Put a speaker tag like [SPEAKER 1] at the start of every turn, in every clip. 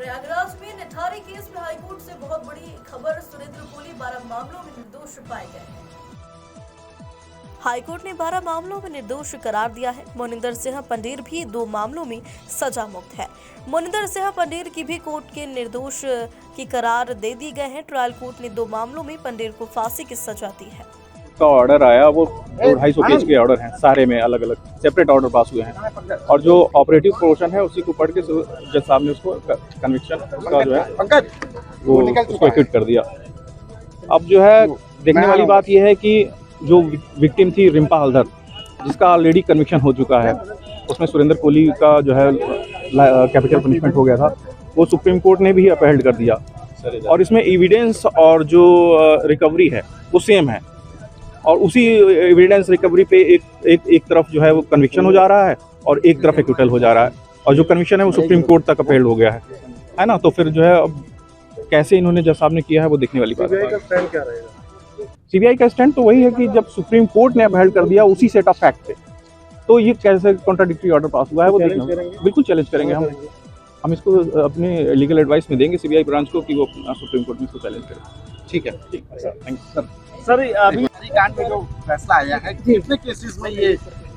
[SPEAKER 1] प्रयागराज में निठारी केस में हाईकोर्ट से बहुत बड़ी खबर। सुरेंद्र कोली 12 मामलों में निर्दोष पाए गए हैं। हाईकोर्ट ने 12 मामलों में निर्दोष करार दिया है। मोनिंदर सिंह पंडेर भी 2 मामलों में सजा मुक्त है। मोनिंदर सिंह पंडेर की भी कोर्ट के निर्दोष की करार दे दी गए हैं। ट्रायल कोर्ट ने 2 मामलों में पंडेर को फांसी की सजा दी है।
[SPEAKER 2] का ऑर्डर आया वो 250 पेज के ऑर्डर हैं, सारे में अलग अलग सेपरेट ऑर्डर पास हुए हैं और जो ऑपरेटिव पोर्शन है उसी को पढ़ के जज साहब ने उसको कन्विक्शन का जो है वो उसको एक्विट कर दिया। अब जो है देखने वाली बात यह है कि जो विक्टिम थी रिम्पा हल्दर, जिसका ऑलरेडी कन्विक्शन हो चुका है, उसमें सुरेंद्र कोली का जो है कैपिटल पनिशमेंट हो गया था, वो सुप्रीम कोर्ट ने भी अपहेल्ड कर दिया और इसमें एविडेंस और जो रिकवरी है वो सेम है और उसी एविडेंस रिकवरी पे एक तरफ जो है वो कन्विक्शन हो जा रहा है और एक तरफ एक्विटल हो जा रहा है और जो कन्विक्शन है वो सुप्रीम कोर्ट तक अपील हो गया है ना। तो फिर जो है अब कैसे इन्होंने जज साहब ने किया है वो देखने वाली बात है।
[SPEAKER 3] सीबीआई का स्टैंड क्या रहेगा?
[SPEAKER 2] सीबीआई का स्टैंड तो वही है कि जब सुप्रीम कोर्ट ने अपहेल्ड कर दिया उसी सेट ऑफ फैक्ट पे, तो ये कैसे कॉन्ट्राडिक्टरी ऑर्डर पास हुआ है वो देखना, बिल्कुल चैलेंज करेंगे हम इसको अपने लीगल एडवाइस में देंगे सीबीआई ब्रांच को कि वो सुप्रीम कोर्ट में इसको चैलेंज करें।
[SPEAKER 3] ठीक है
[SPEAKER 2] थैंक यू सर।
[SPEAKER 3] सर, अभी कांड में जो फैसला आया है, कितने केसेस में ये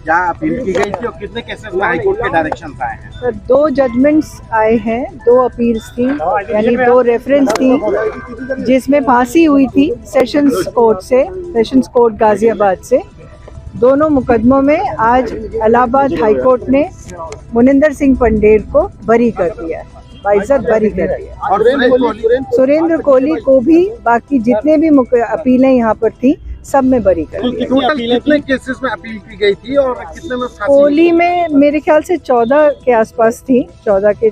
[SPEAKER 3] यहाँ अपील की गई थी और कितने केसेस में हाईकोर्ट के डायरेक्शन आए हैं?
[SPEAKER 4] सर 2 जजमेंट्स आए हैं, 2 अपील्स थी, यानी 2 रेफरेंस थी जिसमें फांसी हुई थी सेशंस कोर्ट गाजियाबाद से। दोनों मुकदमों में आज इलाहाबाद हाईकोर्ट ने मोनिंदर सिंह पंडेर को बरी कर दिया है, बाइज्जत बरी कर दिया।
[SPEAKER 3] और
[SPEAKER 4] सुरेंद्र कोली को भी बाकी जितने भी अपीलें यहाँ पर थी सब में बरी कर दिया।
[SPEAKER 3] टोटल कितने केसेस में अपील की गई थी और कितने में फांसी?
[SPEAKER 4] कोली में मेरे ख्याल से 14 के आसपास थी, 14 थी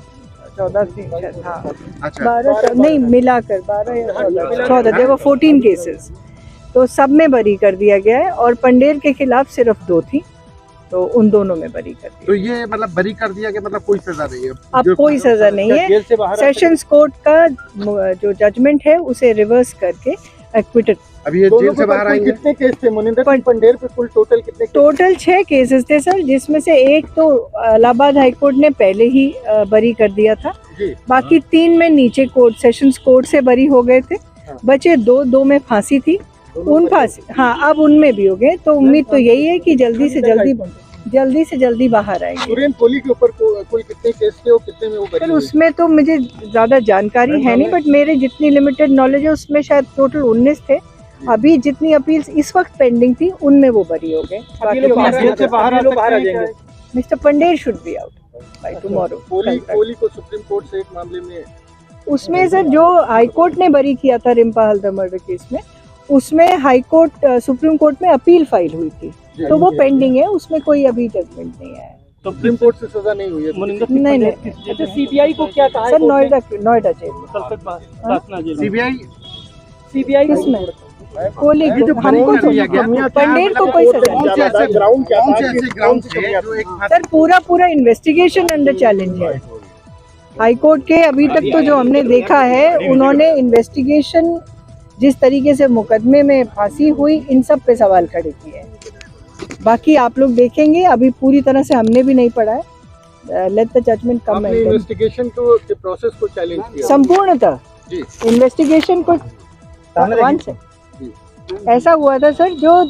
[SPEAKER 4] शायद, हाँ 12 नहीं मिलाकर 12 या 14, देवर 14 केसेस, तो सब में बरी कर दिया गया है और पंडेर के खिलाफ सिर्फ 2 थी, तो उन दोनों में बरी कर दिया।
[SPEAKER 3] तो ये मतलब बरी कर दिया गया, मतलब कोई सजा नहीं है?
[SPEAKER 4] अब कोई सजा नहीं है। सेशंस कोर्ट का जो जजमेंट है उसे रिवर्स करके एक्विटेड।
[SPEAKER 3] अभी ये जेल से बाहर आएंगे। कितने केस थे मोनिंदर पंडेर पे? कुल टोटल कितने?
[SPEAKER 4] टोटल 6 केसेस थे सर, जिसमें से एक तो इलाहाबाद हाईकोर्ट ने पहले ही बरी कर दिया था, बाकी 3 में नीचे कोर्ट सेशंस कोर्ट से बरी हो गए थे, बचे 2 में फांसी थी, उन फांसी हाँ अब उनमें भी हो गए। तो उम्मीद तो यही है कि जल्दी से जल्दी बाहर आएंगे।
[SPEAKER 3] सुरेंद्र कोली के ऊपर कुल कितने केस थे और कितने में वो बरी
[SPEAKER 4] हुई? उसमें तो मुझे ज्यादा जानकारी है नहीं, बट मेरे जितनी लिमिटेड नॉलेज है उसमें शायद टोटल 19 थे। अभी जितनी अपील्स इस वक्त पेंडिंग थी उनमें वो बरी हो गए। Mister Pandher should be out by tomorrow.
[SPEAKER 3] Koli को सुप्रीम कोर्ट से एक मामले में,
[SPEAKER 4] उसमें सर जो हाई कोर्ट ने बरी किया था रिम्पा हल्दर मर्डर केस में, उसमें हाई कोर्ट सुप्रीम कोर्ट में अपील फाइल हुई थी, तो वो पेंडिंग है, उसमें कोई अभी जजमेंट नहीं आया।
[SPEAKER 3] सुप्रीम कोर्ट से सजा नहीं हुई है?
[SPEAKER 4] नहीं।
[SPEAKER 5] अच्छा, सीबीआई को क्या कहा?
[SPEAKER 4] Sir Noida jail.
[SPEAKER 3] सीबीआई
[SPEAKER 4] किसमें? कोली को, हमको पंडेर को कोई सजा नहीं। सर पूरा इन्वेस्टिगेशन अंडर चैलेंज है हाई कोर्ट के। अभी तक तो जो हमने देखा है, उन्होंने इन्वेस्टिगेशन जिस तरीके से मुकदमे में फांसी हुई, इन सब पे सवाल खड़े किए हैं। बाकी आप लोग देखेंगे, अभी पूरी तरह से हमने भी नहीं पढ़ा है। Let the judgment come.
[SPEAKER 3] Investigation को प्रोसेस को चैलेंज किया
[SPEAKER 4] संपूर्णतः इन्वेस्टिगेशन को। ऐसा हुआ था सर, जो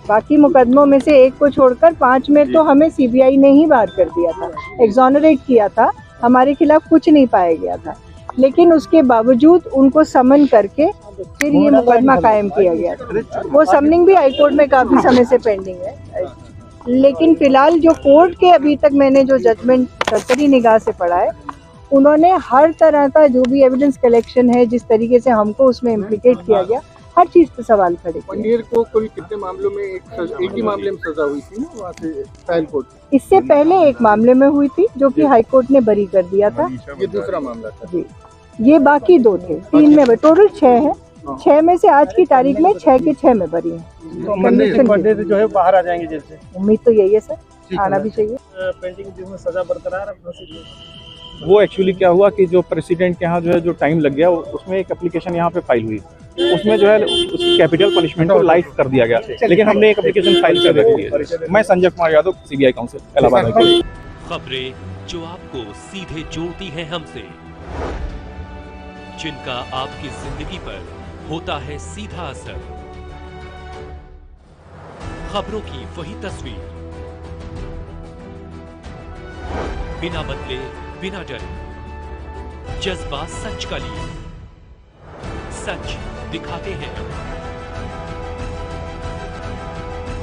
[SPEAKER 4] बाकी मुकदमों में से एक को छोड़कर 5 में तो हमें सीबीआई ने ही बाहर कर दिया था, एग्जोनरेट किया था, हमारे खिलाफ कुछ नहीं पाया गया था, लेकिन उसके बावजूद उनको समन करके फिर ये मुकदमा कायम किया गया था। वो समनिंग भी हाईकोर्ट में काफी समय से पेंडिंग है, लेकिन फिलहाल जो कोर्ट के अभी तक मैंने जो जजमेंट सरसरी निगाह से पढ़ा है, उन्होंने हर तरह का जो भी एविडेंस कलेक्शन है, जिस तरीके से हमको उसमें इम्प्लीकेट किया गया, हर चीज पे सवाल खड़े किए।
[SPEAKER 3] पंडेर को कुल कितने मामलों में एक ही मामले में सजा हुई थी ना वहाँ से ट्रायल कोर्ट?
[SPEAKER 4] इससे पहले एक मामले में हुई थी जो कि हाई कोर्ट ने बरी कर दिया था।
[SPEAKER 3] ये दूसरा मामला था
[SPEAKER 4] जी। ये बाकी 2 थे, 3 में टोटल 6 है। 6 में से आज की तारीख में 6 के 6 में बरी है।
[SPEAKER 5] पंडेर जो है बाहर आ जाएंगे जेल से।
[SPEAKER 4] उम्मीद तो यही है सर, आना भी चाहिए।
[SPEAKER 5] पेंडिंग जिसमें सजा बरकरार है,
[SPEAKER 2] वो एक्चुअली क्या हुआ कि जो प्रेसिडेंट के यहाँ जो है जो टाइम लग गया, उसमें एक एप्लीकेशन यहाँ पे फाइल हुई, उसमें जो है उसकी कैपिटल पनिशमेंट को लाइफ कर दिया गया, लेकिन हमने एक एप्लीकेशन फाइल कर दी है। मैं संजय कुमार यादव, सीबीआई काउंसिल इलाहाबाद।
[SPEAKER 6] खबरें जो आपको सीधे जोड़ती हैं हमसे, जिनका आपकी जिंदगी पर होता है सीधा असर। खबरों की वही तस्वीर, बिना बदले, बिना डरे, जज्बा सच का लिए, सच दिखाते हैं।